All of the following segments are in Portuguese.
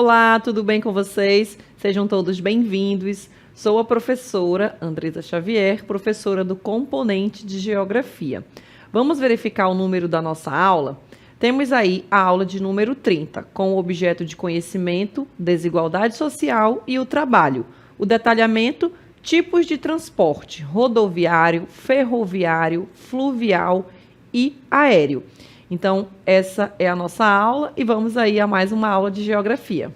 Olá, tudo bem com vocês? Sejam todos bem-vindos. Sou a professora Andresa Xavier, professora do componente de Geografia. Vamos verificar o número da nossa aula? Temos aí a aula de número 30, com o objeto de conhecimento, desigualdade social e o trabalho. O detalhamento, tipos de transporte, rodoviário, ferroviário, fluvial e aéreo. Então, essa é a nossa aula e vamos aí a mais uma aula de geografia.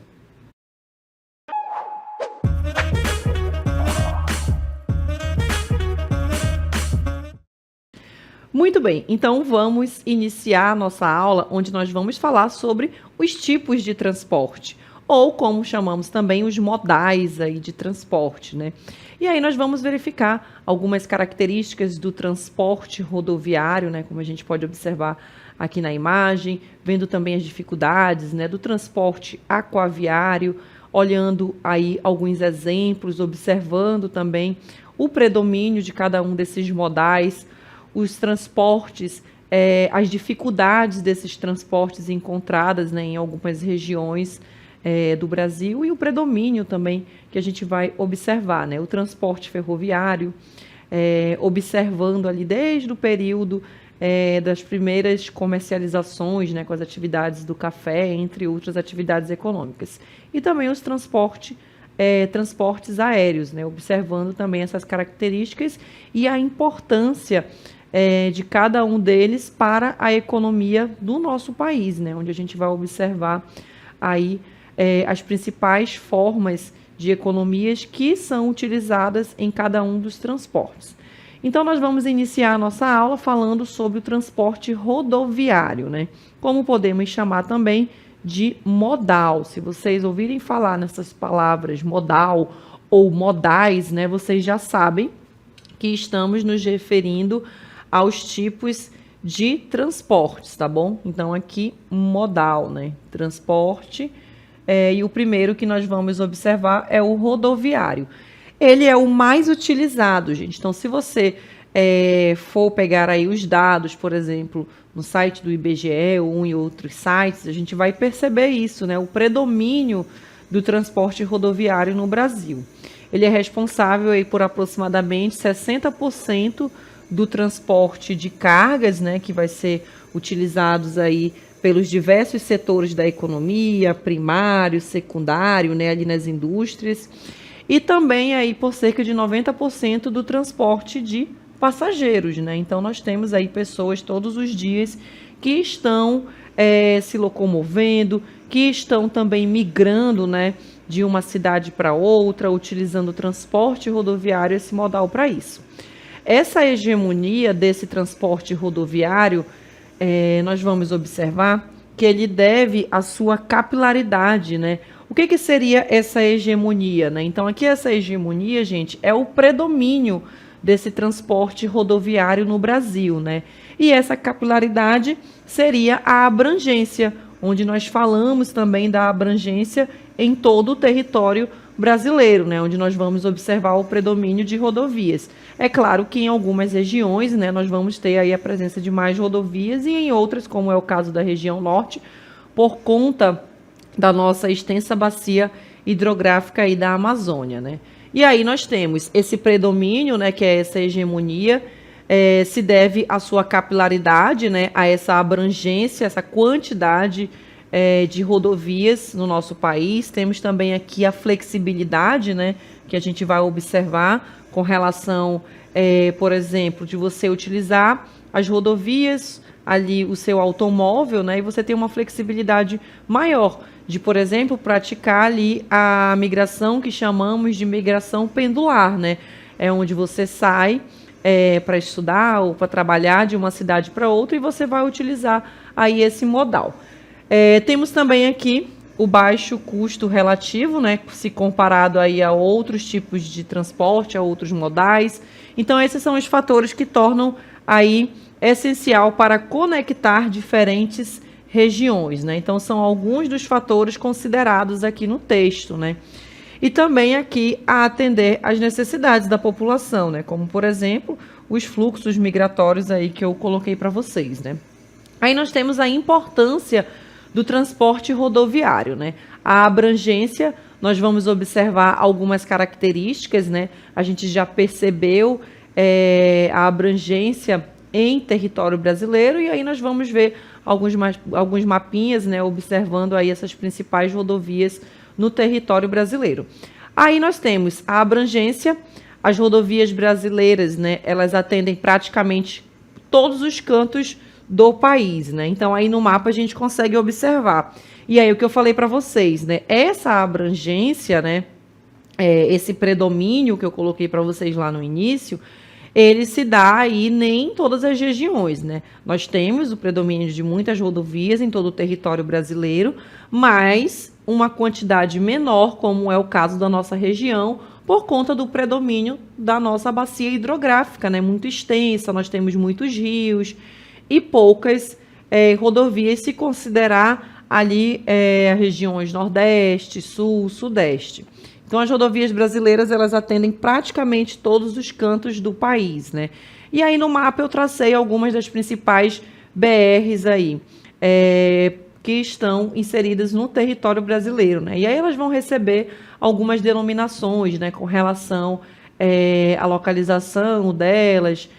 Muito bem, então vamos iniciar a nossa aula onde nós vamos falar sobre os tipos de transporte, ou como chamamos também os modais aí de transporte, né? E aí nós vamos verificar algumas características do transporte rodoviário, né, como a gente pode observar aqui na imagem, vendo também as dificuldades, né, do transporte aquaviário, olhando aí alguns exemplos, observando também o predomínio de cada um desses modais, os transportes, as dificuldades desses transportes encontradas, né, em algumas regiões do Brasil e o predomínio também que a gente vai observar, né, o transporte ferroviário, observando ali desde o período das primeiras comercializações, né, com as atividades do café, entre outras atividades econômicas. E também os transportes aéreos, né, observando também essas características e a importância de cada um deles para a economia do nosso país, né, onde a gente vai observar aí as principais formas de economias que são utilizadas em cada um dos transportes. Então, nós vamos iniciar a nossa aula falando sobre o transporte rodoviário, né? Como podemos chamar também de modal. Se vocês ouvirem falar nessas palavras modal ou modais, né, vocês já sabem que estamos nos referindo aos tipos de transportes, tá bom? Então, aqui, modal, né? Transporte. E o primeiro que nós vamos observar é o rodoviário. Ele é o mais utilizado, gente. Então, se você for pegar aí os dados, por exemplo, no site do IBGE ou em outros sites, a gente vai perceber isso, né? O predomínio do transporte rodoviário no Brasil. Ele é responsável aí por aproximadamente 60% do transporte de cargas, né? Que vai ser utilizados aí pelos diversos setores da economia, primário, secundário, né, ali nas indústrias, e também aí por cerca de 90% do transporte de passageiros, né? Então nós temos aí pessoas todos os dias que estão se locomovendo, que estão também migrando, né, de uma cidade para outra, utilizando o transporte rodoviário, esse modal para isso. Essa hegemonia desse transporte rodoviário, nós vamos observar que ele deve à sua capilaridade, né? O que seria essa hegemonia, né? Então, aqui essa hegemonia, gente, é o predomínio desse transporte rodoviário no Brasil, né? E essa capilaridade seria a abrangência, onde nós falamos também da abrangência em todo o território brasileiro, né, onde nós vamos observar o predomínio de rodovias. É claro que em algumas regiões, né, nós vamos ter aí a presença de mais rodovias e em outras, como é o caso da região norte, por conta da nossa extensa bacia hidrográfica aí da Amazônia, né. E aí nós temos esse predomínio, né, que é essa hegemonia, se deve à sua capilaridade, né, a essa abrangência, essa quantidade de rodovias no nosso país. Temos também aqui a flexibilidade, né, que a gente vai observar com relação, por exemplo, de você utilizar as rodovias, ali o seu automóvel, né, e você tem uma flexibilidade maior de, por exemplo, praticar ali a migração que chamamos de migração pendular, né, é onde você sai para estudar ou para trabalhar de uma cidade para outra e você vai utilizar aí esse modal. Temos também aqui o baixo custo relativo, né, se comparado aí a outros tipos de transporte, a outros modais. Então, esses são os fatores que tornam aí essencial para conectar diferentes regiões, né? Então, são alguns dos fatores considerados aqui no texto, né? E também aqui a atender às necessidades da população, né? Como, por exemplo, os fluxos migratórios aí que eu coloquei para vocês, né? Aí nós temos a importância do transporte rodoviário, né? A abrangência, nós vamos observar algumas características, né? A gente já percebeu a abrangência em território brasileiro, e aí nós vamos ver alguns mapinhas, né? Observando aí essas principais rodovias no território brasileiro. Aí nós temos a abrangência, as rodovias brasileiras, né? Elas atendem praticamente todos os cantos do país, né? Então aí no mapa a gente consegue observar. E aí o que eu falei para vocês, né? Essa abrangência, né? Esse predomínio que eu coloquei para vocês lá no início, ele se dá aí nem em todas as regiões, né? Nós temos o predomínio de muitas rodovias em todo o território brasileiro, mas uma quantidade menor, como é o caso da nossa região, por conta do predomínio da nossa bacia hidrográfica, né? Muito extensa, nós temos muitos rios e poucas rodovias, se considerar ali as regiões Nordeste, Sul, Sudeste. Então, as rodovias brasileiras, elas atendem praticamente todos os cantos do país, né? E aí, no mapa, eu tracei algumas das principais BRs aí, que estão inseridas no território brasileiro, né? E aí elas vão receber algumas denominações, né, com relação à localização delas,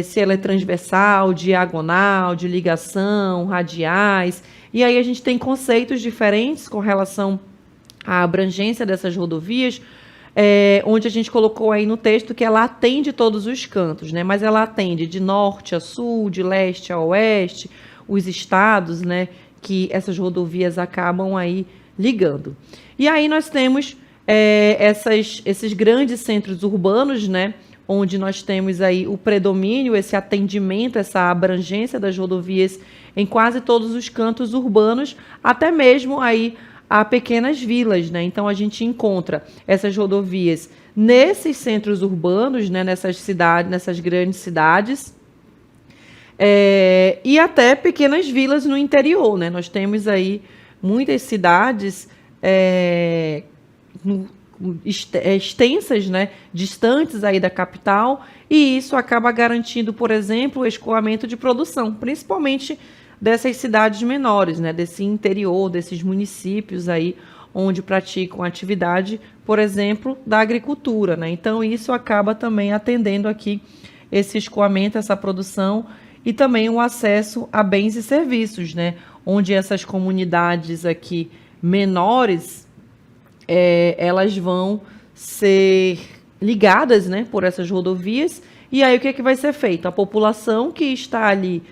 se ela é transversal, diagonal, de ligação, radiais. E aí a gente tem conceitos diferentes com relação à abrangência dessas rodovias, onde a gente colocou aí no texto que ela atende todos os cantos, né? Mas ela atende de norte a sul, de leste a oeste, os estados, né, que essas rodovias acabam aí ligando. E aí nós temos esses grandes centros urbanos, né, onde nós temos aí o predomínio, esse atendimento, essa abrangência das rodovias em quase todos os cantos urbanos, até mesmo aí a pequenas vilas, né? Então a gente encontra essas rodovias nesses centros urbanos, né, nessas cidades, nessas grandes cidades, e até pequenas vilas no interior, né? Nós temos aí muitas cidades extensas, né, distantes aí da capital, e isso acaba garantindo, por exemplo, o escoamento de produção, principalmente dessas cidades menores, né, desse interior, desses municípios aí onde praticam atividade, por exemplo, da agricultura, né? Então isso acaba também atendendo aqui esse escoamento, essa produção, e também o acesso a bens e serviços, né? Onde essas comunidades aqui menores, elas vão ser ligadas, né, por essas rodovias. E aí o que é que vai ser feito? A população que está ali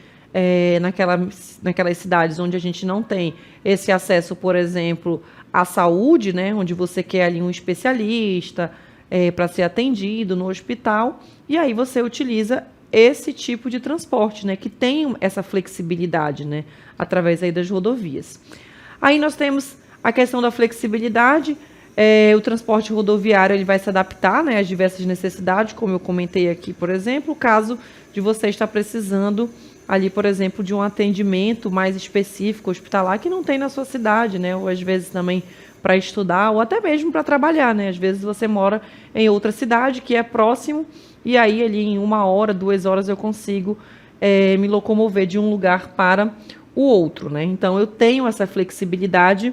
naquelas cidades onde a gente não tem esse acesso, por exemplo, à saúde, né, onde você quer ali um especialista para ser atendido no hospital, e aí você utiliza esse tipo de transporte, né, que tem essa flexibilidade, né, através aí das rodovias. Aí nós temos a questão da flexibilidade. O transporte rodoviário ele vai se adaptar, né, às diversas necessidades, como eu comentei aqui, por exemplo, o caso de você estar precisando ali, por exemplo, de um atendimento mais específico, hospitalar, que não tem na sua cidade, né, ou às vezes também para estudar, ou até mesmo para trabalhar, né, às vezes você mora em outra cidade que é próximo, e aí ali em 1 hora, 2 horas eu consigo me locomover de um lugar para o outro, né, então eu tenho essa flexibilidade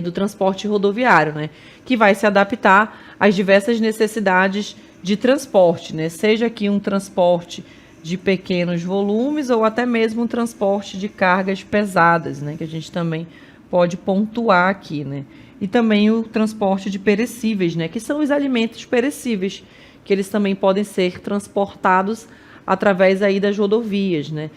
do transporte rodoviário, né, que vai se adaptar às diversas necessidades de transporte, né, seja aqui um transporte de pequenos volumes ou até mesmo um transporte de cargas pesadas, né, que a gente também pode pontuar aqui, né, e também o transporte de perecíveis, né, que são os alimentos perecíveis, que eles também podem ser transportados através aí das rodovias, né,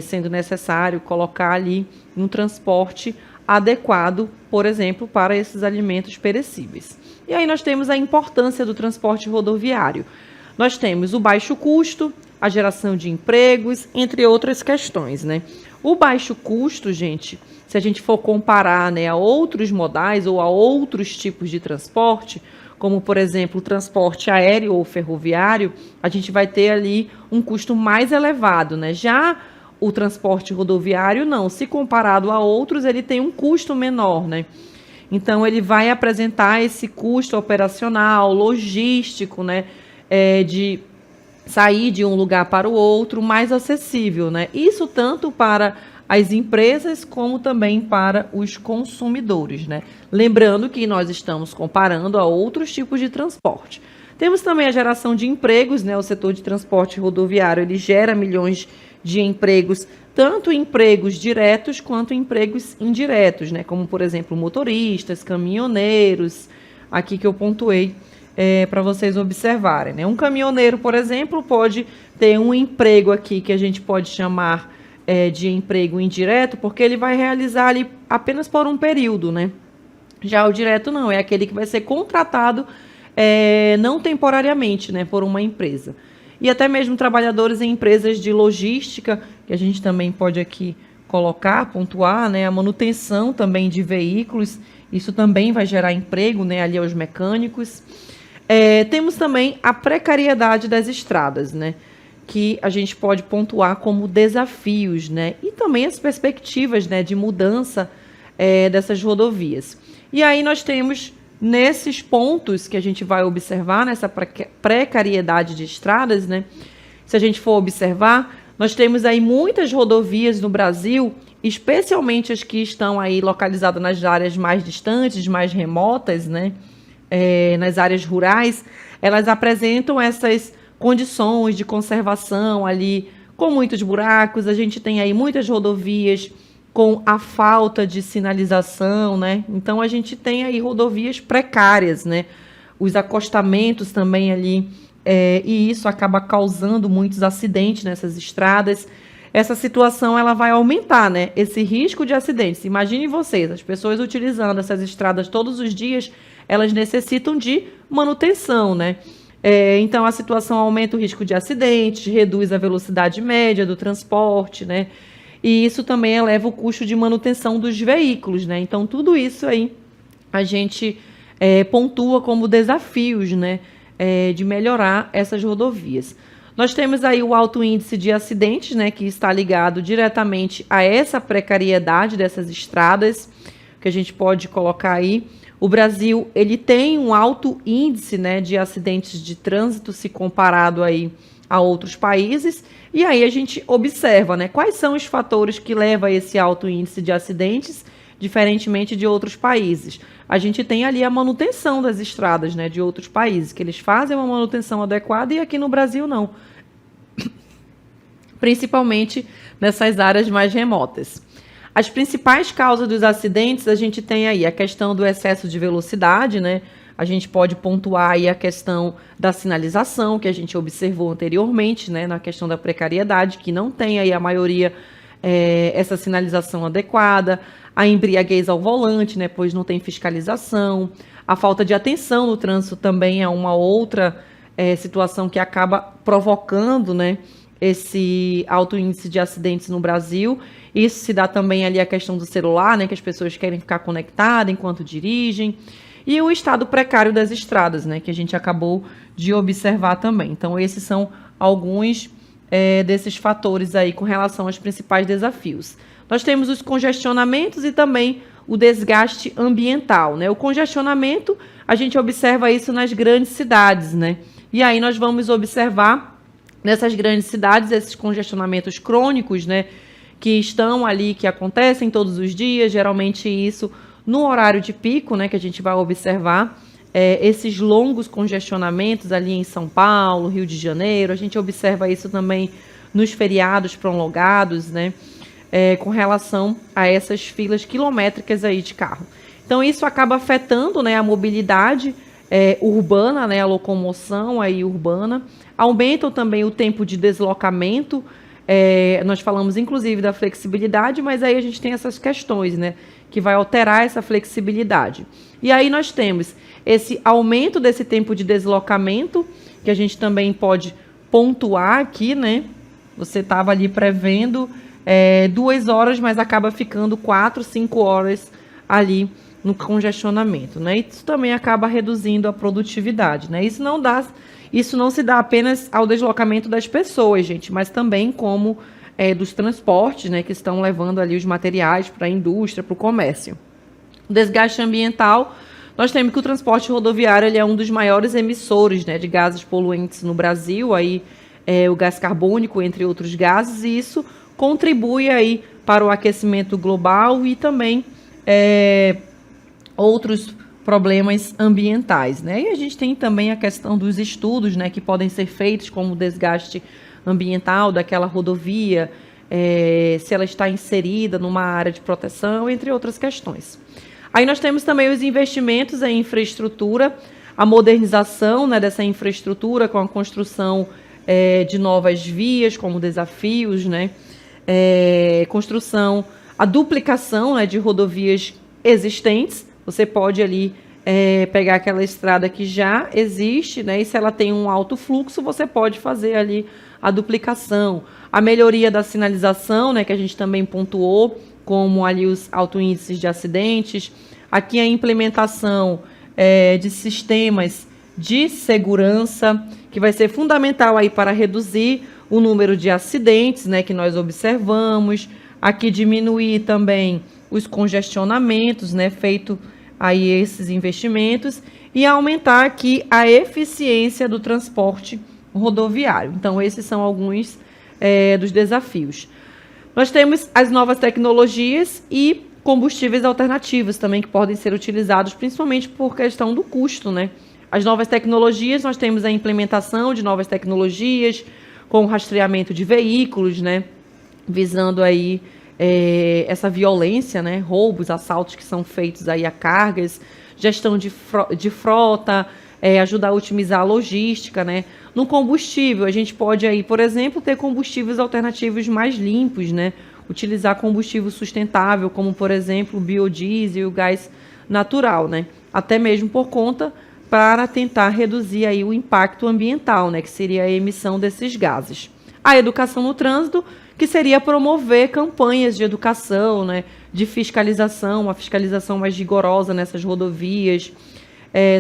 sendo necessário colocar ali um transporte adequado, por exemplo, para esses alimentos perecíveis. E aí nós temos a importância do transporte rodoviário. Nós temos o baixo custo, a geração de empregos, entre outras questões, né? O baixo custo, gente, se a gente for comparar, né, a outros modais ou a outros tipos de transporte, como, por exemplo, o transporte aéreo ou ferroviário, a gente vai ter ali um custo mais elevado, né? Já o transporte rodoviário, não. Se comparado a outros, ele tem um custo menor, né? Então, ele vai apresentar esse custo operacional, logístico, né? De sair de um lugar para o outro, mais acessível, né? Isso tanto para as empresas como também para os consumidores, né? Lembrando que nós estamos comparando a outros tipos de transporte. Temos também a geração de empregos, né? O setor de transporte rodoviário, ele gera milhões de empregos, tanto empregos diretos quanto empregos indiretos, né? Como, por exemplo, motoristas, caminhoneiros, aqui que eu pontuei para vocês observarem, né? Um caminhoneiro, por exemplo, pode ter um emprego aqui que a gente pode chamar de emprego indireto, porque ele vai realizar ali apenas por um período, né? Já o direto não, é aquele que vai ser contratado não temporariamente, né, por uma empresa. E até mesmo trabalhadores em empresas de logística, que a gente também pode aqui colocar, pontuar, né, a manutenção também de veículos, isso também vai gerar emprego, né, ali aos mecânicos. Temos também a precariedade das estradas, né, que a gente pode pontuar como desafios, né, e também as perspectivas, né, de mudança dessas rodovias. E aí nós temos, nesses pontos que a gente vai observar, nessa precariedade de estradas, né? Se a gente for observar, nós temos aí muitas rodovias no Brasil, especialmente as que estão aí localizadas nas áreas mais distantes, mais remotas, né? Nas áreas rurais, elas apresentam essas condições de conservação ali, com muitos buracos. A gente tem aí muitas rodovias com a falta de sinalização, né? Então a gente tem aí rodovias precárias, né? Os acostamentos também ali, e isso acaba causando muitos acidentes nessas estradas. Essa situação ela vai aumentar, né? Esse risco de acidentes. Imaginem vocês, as pessoas utilizando essas estradas todos os dias, elas necessitam de manutenção, né? Então a situação aumenta o risco de acidentes, reduz a velocidade média do transporte, né? E isso também eleva o custo de manutenção dos veículos, né? Então, tudo isso aí a gente pontua como desafios, né? De melhorar essas rodovias. Nós temos aí o alto índice de acidentes, né? Que está ligado diretamente a essa precariedade dessas estradas, que a gente pode colocar aí. O Brasil, ele tem um alto índice, né? De acidentes de trânsito se comparado aí a outros países. E aí a gente observa, né, quais são os fatores que levam a esse alto índice de acidentes, diferentemente de outros países. A gente tem ali a manutenção das estradas, né, de outros países, que eles fazem uma manutenção adequada e aqui no Brasil não. Principalmente nessas áreas mais remotas. As principais causas dos acidentes, a gente tem aí a questão do excesso de velocidade, né? A gente pode pontuar aí a questão da sinalização, que a gente observou anteriormente, né, na questão da precariedade, que não tem aí a maioria essa sinalização adequada, a embriaguez ao volante, né, pois não tem fiscalização, a falta de atenção no trânsito também é uma outra situação que acaba provocando, né, esse alto índice de acidentes no Brasil. Isso se dá também ali a questão do celular, né, que as pessoas querem ficar conectadas enquanto dirigem. E o estado precário das estradas, né, que a gente acabou de observar também. Então, esses são alguns desses fatores aí com relação aos principais desafios. Nós temos os congestionamentos e também o desgaste ambiental, né? O congestionamento, a gente observa isso nas grandes cidades, né? E aí nós vamos observar nessas grandes cidades esses congestionamentos crônicos, né, que estão ali, que acontecem todos os dias, geralmente isso no horário de pico, né, que a gente vai observar esses longos congestionamentos ali em São Paulo, Rio de Janeiro. A gente observa isso também nos feriados prolongados, né, com relação a essas filas quilométricas aí de carro. Então, isso acaba afetando, né, a mobilidade urbana, né, a locomoção aí urbana. Aumentam também o tempo de deslocamento. Nós falamos, inclusive, da flexibilidade, mas aí a gente tem essas questões, né, que vai alterar essa flexibilidade. E aí nós temos esse aumento desse tempo de deslocamento, que a gente também pode pontuar aqui, né? Você estava ali prevendo 2 horas, mas acaba ficando 4, 5 horas ali no congestionamento, né? Isso também acaba reduzindo a produtividade, né? Isso não se dá apenas ao deslocamento das pessoas, gente, mas também como dos transportes, né, que estão levando ali os materiais para a indústria, para o comércio. O desgaste ambiental, nós temos que o transporte rodoviário ele é um dos maiores emissores, né, de gases poluentes no Brasil, aí, o gás carbônico, entre outros gases, e isso contribui aí para o aquecimento global e também outros problemas ambientais, né? E a gente tem também a questão dos estudos, né, que podem ser feitos, como o desgaste ambiental daquela rodovia, se ela está inserida numa área de proteção, entre outras questões. Aí nós temos também os investimentos em infraestrutura, a modernização, né, dessa infraestrutura com a construção de novas vias, como desafios, né, construção, a duplicação, né, de rodovias existentes. Você pode ali pegar aquela estrada que já existe, né, e se ela tem um alto fluxo, você pode fazer ali a duplicação. A melhoria da sinalização, né, que a gente também pontuou, como ali os altos índices de acidentes. Aqui a implementação de sistemas de segurança, que vai ser fundamental aí para reduzir o número de acidentes, né, que nós observamos. Aqui diminuir também os congestionamentos, né, feito aí esses investimentos, e aumentar aqui a eficiência do transporte rodoviário. Então, esses são alguns dos desafios. Nós temos as novas tecnologias e combustíveis alternativos também, que podem ser utilizados principalmente por questão do custo, né? As novas tecnologias, nós temos a implementação de novas tecnologias, com rastreamento de veículos, né? Visando aí essa violência, né? Roubos, assaltos que são feitos aí a cargas, gestão de frota, ajudar a otimizar a logística, né? No combustível, a gente pode aí, por exemplo, ter combustíveis alternativos mais limpos, né? Utilizar combustível sustentável, como, por exemplo, o biodiesel e o gás natural, né? Até mesmo por conta para tentar reduzir aí o impacto ambiental, né? Que seria a emissão desses gases. A educação no trânsito, que seria promover campanhas de educação, né? De fiscalização, uma fiscalização mais rigorosa nessas rodovias,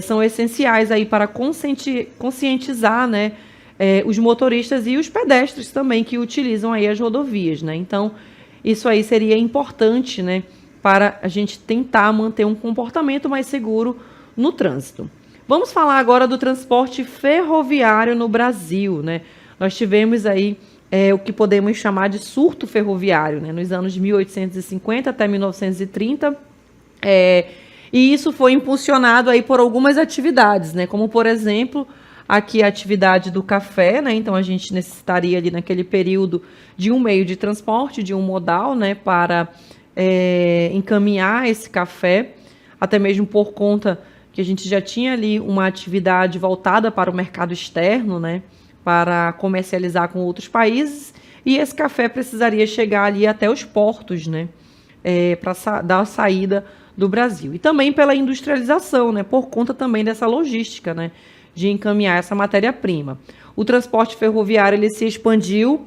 são essenciais aí para conscientizar, né, os motoristas e os pedestres também que utilizam aí as rodovias, né? Então, isso aí seria importante, né, para a gente tentar manter um comportamento mais seguro no trânsito. Vamos falar agora do transporte ferroviário no Brasil, né? Nós tivemos aí o que podemos chamar de surto ferroviário, né, nos anos 1850 até 1930, e isso foi impulsionado aí por algumas atividades, né? Como, por exemplo, aqui a atividade do café, né? Então, a gente necessitaria ali naquele período de um meio de transporte, de um modal, né? Para encaminhar esse café, até mesmo por conta que a gente já tinha ali uma atividade voltada para o mercado externo, né? Para comercializar com outros países, e esse café precisaria chegar ali até os portos, né? Para dar a saída do Brasil. E também pela industrialização, né, por conta também dessa logística, né, de encaminhar essa matéria-prima. O transporte ferroviário ele se expandiu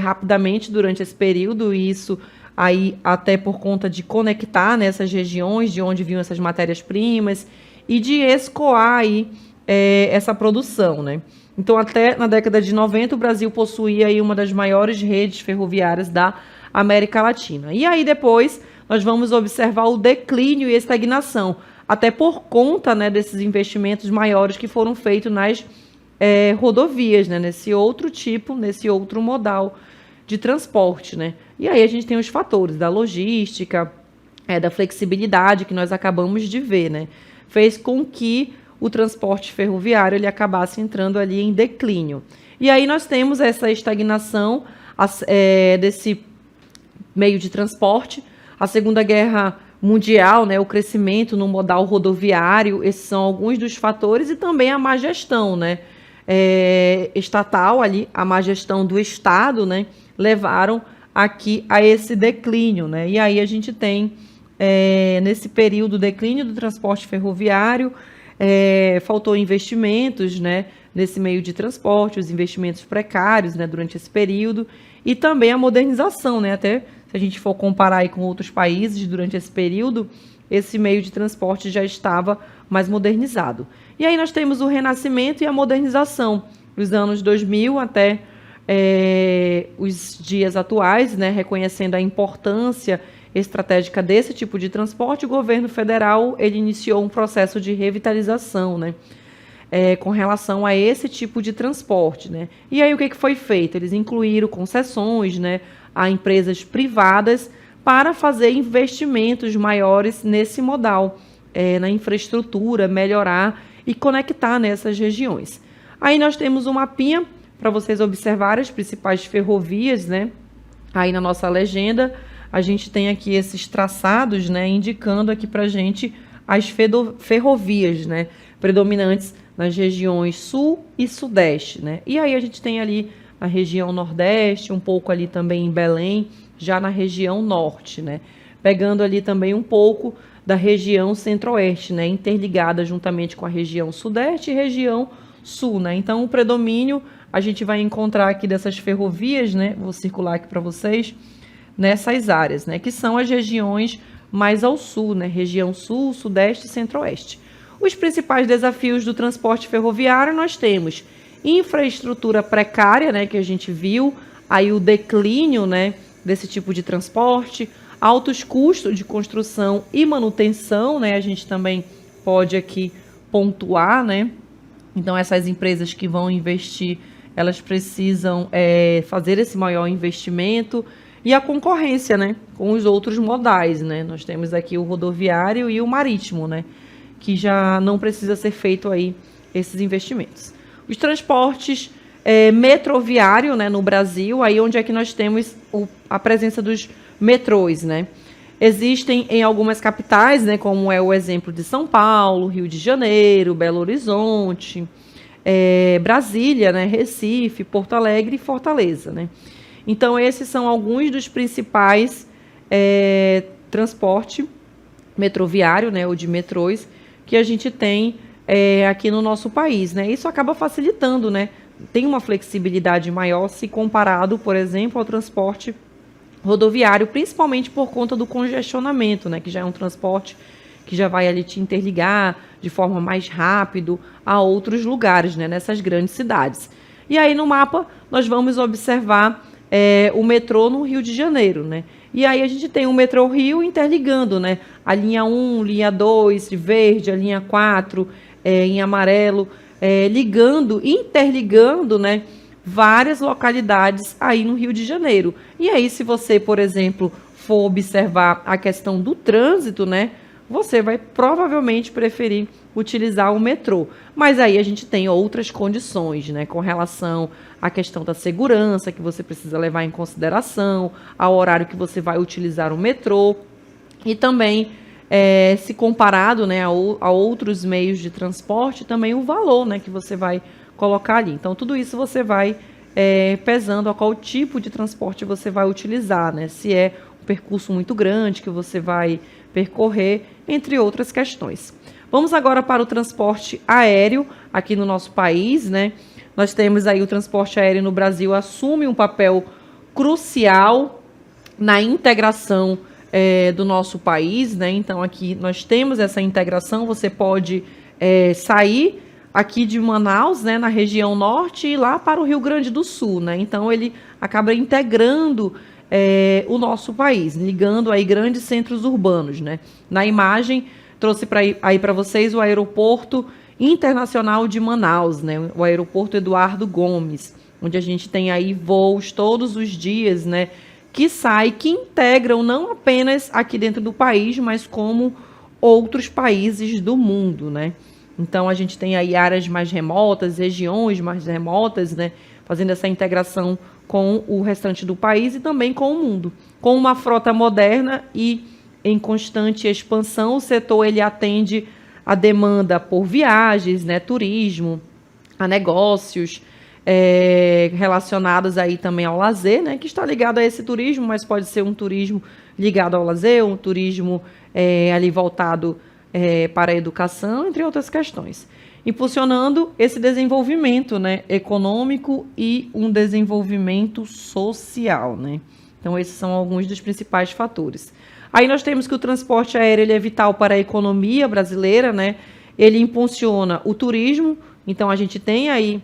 rapidamente durante esse período, e isso aí até por conta de conectar nessas regiões de onde vinham essas matérias-primas e de escoar aí essa produção, né. Então, até na década de 90, o Brasil possuía aí uma das maiores redes ferroviárias da América Latina. E aí depois nós vamos observar o declínio e estagnação, até por conta, né, desses investimentos maiores que foram feitos nas rodovias, né, nesse outro modal de transporte, né. E aí a gente tem os fatores da logística, da flexibilidade que nós acabamos de ver, né, fez com que o transporte ferroviário ele acabasse entrando ali em declínio. E aí nós temos essa estagnação desse meio de transporte, a Segunda Guerra Mundial, né, o crescimento no modal rodoviário, esses são alguns dos fatores, e também a má gestão, né, estatal ali, a má gestão do Estado, né, levaram aqui a esse declínio, né, e aí a gente tem, nesse período, o declínio do transporte ferroviário, faltou investimentos, né, nesse meio de transporte, os investimentos precários, né, durante esse período, e também a modernização, né, até se a gente for comparar aí com outros países durante esse período, esse meio de transporte já estava mais modernizado. E aí nós temos o renascimento e a modernização, dos anos 2000 até os dias atuais, né, reconhecendo a importância estratégica desse tipo de transporte, o governo federal ele iniciou um processo de revitalização, né, com relação a esse tipo de transporte, né? E aí o que foi feito? Eles incluíram concessões, né, a empresas privadas para fazer investimentos maiores nesse modal, na infraestrutura, melhorar e conectar nessas regiões. Aí nós temos um mapinha para vocês observarem as principais ferrovias, né? Aí na nossa legenda a gente tem aqui esses traçados, né, indicando aqui para a gente as ferrovias, né, predominantes nas regiões sul e sudeste, né? E aí a gente tem ali a região nordeste, um pouco ali também em Belém, já na região norte, né? Pegando ali também um pouco da região centro-oeste, né, interligada juntamente com a região sudeste e região sul, né? Então o predomínio a gente vai encontrar aqui dessas ferrovias, né? Vou circular aqui para vocês, nessas áreas, né? Que são as regiões mais ao sul, né? Região sul, sudeste e centro-oeste. Os principais desafios do transporte ferroviário nós temos infraestrutura precária, né? Que a gente viu, aí o declínio, né? Desse tipo de transporte, altos custos de construção e manutenção, né? A gente também pode aqui pontuar, né? Então essas empresas que vão investir, elas precisam fazer esse maior investimento e a concorrência, né, com os outros modais, né? Nós temos aqui o rodoviário e o marítimo, né, que já não precisa ser feito aí esses investimentos. Os transportes metroviário, né, no Brasil, aí onde é que nós temos a presença dos metrôs, né? Existem em algumas capitais, né, como é o exemplo de São Paulo, Rio de Janeiro, Belo Horizonte, Brasília, né, Recife, Porto Alegre e Fortaleza, né? Então, esses são alguns dos principais transporte metroviário, né, ou de metrôs, que a gente tem aqui no nosso país, né? Isso acaba facilitando, né? Tem uma flexibilidade maior se comparado, por exemplo, ao transporte rodoviário, principalmente por conta do congestionamento, né? Que já é um transporte que já vai ali te interligar de forma mais rápido a outros lugares, né? Nessas grandes cidades. E aí no mapa nós vamos observar o metrô no Rio de Janeiro, né? E aí a gente tem o metrô Rio interligando, né? A linha 1, linha 2 de verde, a linha 4 em amarelo, interligando, né, várias localidades aí no Rio de Janeiro. E aí, se você, por exemplo, for observar a questão do trânsito, né, você vai provavelmente preferir utilizar o metrô. Mas aí a gente tem outras condições, né, com relação à questão da segurança, que você precisa levar em consideração, ao horário que você vai utilizar o metrô, e também, se comparado, né, a outros meios de transporte, também o valor, né, que você vai colocar ali. Então, tudo isso você vai pesando a qual tipo de transporte você vai utilizar, né? Se é um percurso muito grande que você vai percorrer, entre outras questões. Vamos agora para o transporte aéreo aqui no nosso país, né? Nós temos aí o transporte aéreo no Brasil assume um papel crucial na integração do nosso país, né? Então aqui nós temos essa integração, você pode sair aqui de Manaus, né, na região norte, e ir lá para o Rio Grande do Sul, né? Então ele acaba integrando o nosso país, ligando aí grandes centros urbanos, né? Na imagem trouxe para vocês o aeroporto internacional de Manaus, né? O aeroporto Eduardo Gomes, onde a gente tem aí voos todos os dias, né? Que integram não apenas aqui dentro do país, mas como outros países do mundo, né? Então, a gente tem aí áreas mais remotas, regiões mais remotas, né? Fazendo essa integração com o restante do país e também com o mundo. Com uma frota moderna e em constante expansão, o setor ele atende a demanda por viagens, né? Turismo, a negócios, relacionados aí também ao lazer, né, que está ligado a esse turismo, mas pode ser um turismo ligado ao lazer, um turismo ali voltado para a educação, entre outras questões. Impulsionando esse desenvolvimento, né, econômico e um desenvolvimento social, né? Então, esses são alguns dos principais fatores. Aí nós temos que o transporte aéreo ele é vital para a economia brasileira, né? Ele impulsiona o turismo, então a gente tem aí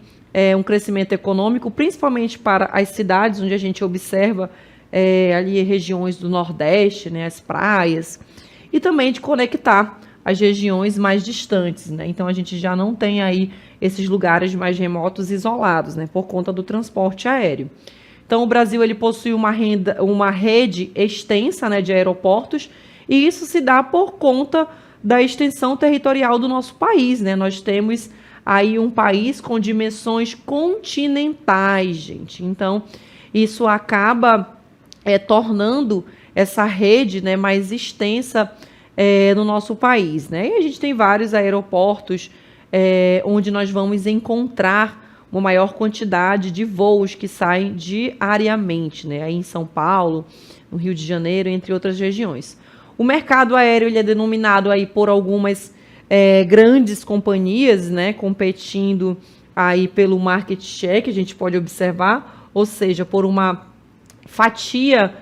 um crescimento econômico, principalmente para as cidades onde a gente observa ali regiões do Nordeste, né, as praias, e também de conectar as regiões mais distantes, né? Então a gente já não tem aí esses lugares mais remotos isolados, né, por conta do transporte aéreo. Então o Brasil ele possui uma rede extensa, né, de aeroportos, e isso se dá por conta da extensão territorial do nosso país, né? Nós temos aí um país com dimensões continentais, gente. Então isso acaba tornando essa rede, né, mais extensa no nosso país, né? E a gente tem vários aeroportos onde nós vamos encontrar uma maior quantidade de voos que saem diariamente, né? Aí em São Paulo, no Rio de Janeiro, entre outras regiões. O mercado aéreo ele é denominado aí por algumas grandes companhias, né, competindo aí pelo market share, que a gente pode observar, ou seja, por uma fatia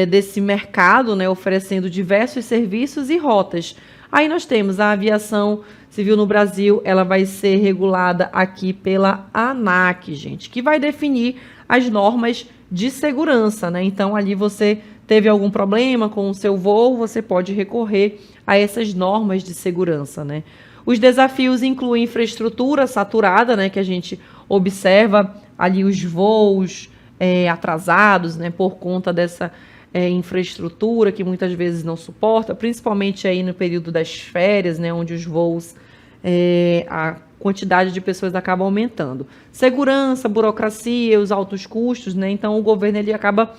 desse mercado, né, oferecendo diversos serviços e rotas. Aí nós temos a aviação civil no Brasil, ela vai ser regulada aqui pela ANAC, gente, que vai definir as normas de segurança, né? Então ali você teve algum problema com o seu voo, você pode recorrer a essas normas de segurança, né? Os desafios incluem infraestrutura saturada, né, que a gente observa ali os voos atrasados, né, por conta dessa infraestrutura que muitas vezes não suporta, principalmente aí no período das férias, né, onde os voos, a quantidade de pessoas acaba aumentando. Segurança, burocracia, os altos custos, né, então o governo ele acaba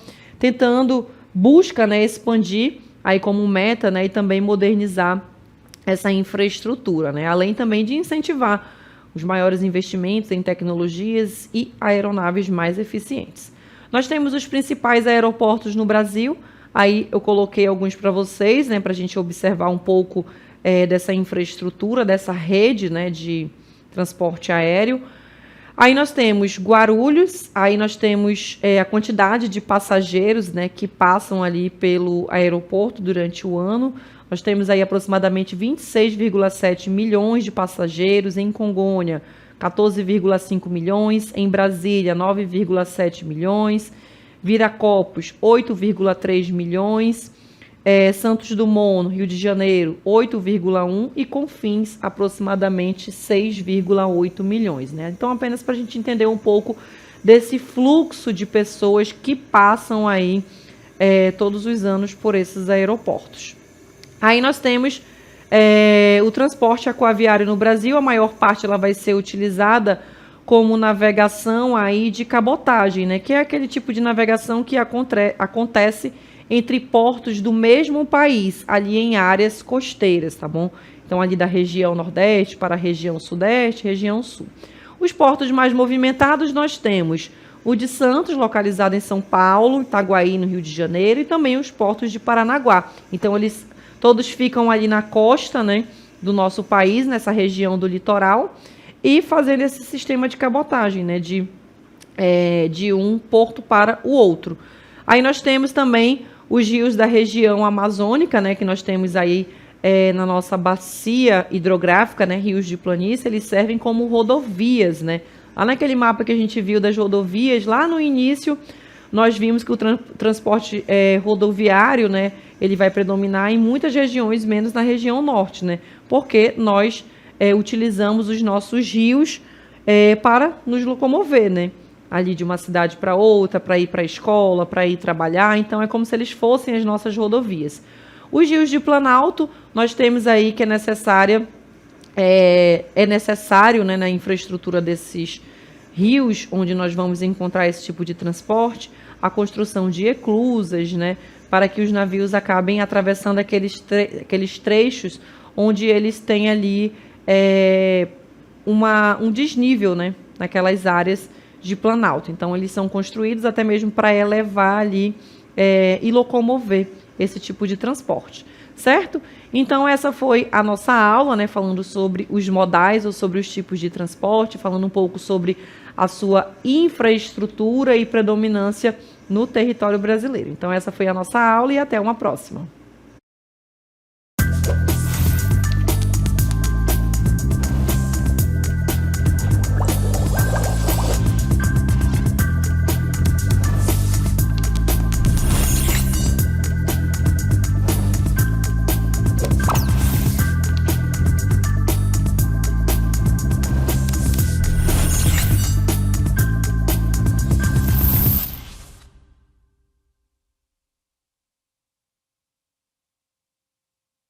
busca, né, expandir aí como meta, né, e também modernizar essa infraestrutura, né, além também de incentivar os maiores investimentos em tecnologias e aeronaves mais eficientes. Nós temos os principais aeroportos no Brasil, aí eu coloquei alguns para vocês, né, para a gente observar um pouco dessa infraestrutura, dessa rede, né, de transporte aéreo. Aí nós temos Guarulhos, aí nós temos a quantidade de passageiros, né, que passam ali pelo aeroporto durante o ano. Nós temos aí aproximadamente 26,7 milhões de passageiros, em Congonha 14,5 milhões, em Brasília 9,7 milhões, Viracopos 8,3 milhões, Santos Dumont, no Rio de Janeiro 8,1 e Confins aproximadamente 6,8 milhões, né? Então apenas para a gente entender um pouco desse fluxo de pessoas que passam aí todos os anos por esses aeroportos. Aí nós temos o transporte aquaviário no Brasil, a maior parte ela vai ser utilizada como navegação aí de cabotagem, né? Que é aquele tipo de navegação que acontece entre portos do mesmo país, ali em áreas costeiras, tá bom? Então, ali da região Nordeste para a região Sudeste, região Sul. Os portos mais movimentados nós temos o de Santos, localizado em São Paulo, Itaguaí, no Rio de Janeiro, e também os portos de Paranaguá. Então, eles todos ficam ali na costa, né, do nosso país, nessa região do litoral, e fazendo esse sistema de cabotagem, né, de um porto para o outro. Aí nós temos também os rios da região amazônica, né, que nós temos aí na nossa bacia hidrográfica, né, rios de planície, eles servem como rodovias, né. Lá naquele mapa que a gente viu das rodovias, lá no início, nós vimos que o transporte rodoviário, né, ele vai predominar em muitas regiões, menos na região norte, né, porque nós utilizamos os nossos rios para nos locomover, né, ali de uma cidade para outra, para ir para a escola, para ir trabalhar, então é como se eles fossem as nossas rodovias. Os rios de Planalto, nós temos aí que é necessário, né, na infraestrutura desses rios, onde nós vamos encontrar esse tipo de transporte, a construção de eclusas, né, para que os navios acabem atravessando aqueles trechos onde eles têm ali um desnível, né, naquelas áreas de Planalto. Então, eles são construídos até mesmo para elevar ali e locomover esse tipo de transporte, certo? Então, essa foi a nossa aula, né, falando sobre os modais ou sobre os tipos de transporte, falando um pouco sobre a sua infraestrutura e predominância no território brasileiro. Então, essa foi a nossa aula e até uma próxima.